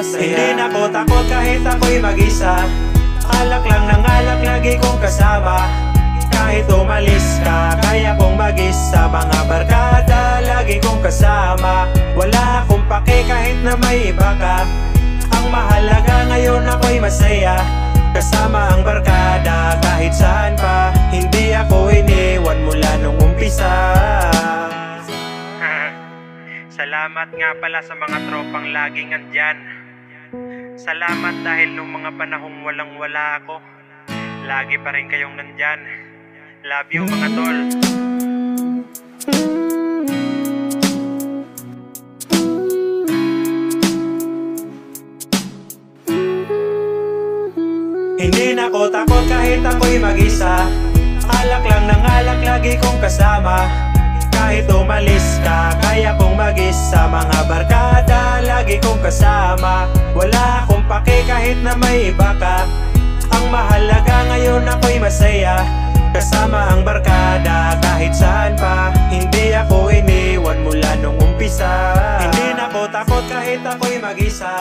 masaya. Hindi na ko takot kahit ako'y mag-isa. Alak lang ng alak, lagi kong kasama. Kahit umalis ka, kaya kong mag-isa. Mga barkada, lagi kong kasama. Wala akong pake kahit na may iba ka. Ang mahalaga ngayon ako'y masaya. Kasama ang barkada kahit saan pa. Hindi ako iniwan mula nung umpisa. Salamat nga pala sa mga tropang laging andyan. Salamat dahil nung mga panahong walang-wala ako, lagi pa rin kayong nandyan. Love you mga tol. Hindi na ko takot kahit ako'y mag-isa. Alak lang ng alak, lagi kong kasama. Kahit umalis ka, kaya kong mag-isa. Mga barkada, lagi kong kasama. Wala akong pake kahit na may iba ka. Ang mahalaga ngayon ako'y masaya. Kasama ang barkada kahit saan pa. Hindi ako iniwan mula nung umpisa. Hindi na ko takot kahit ako'y mag-isa.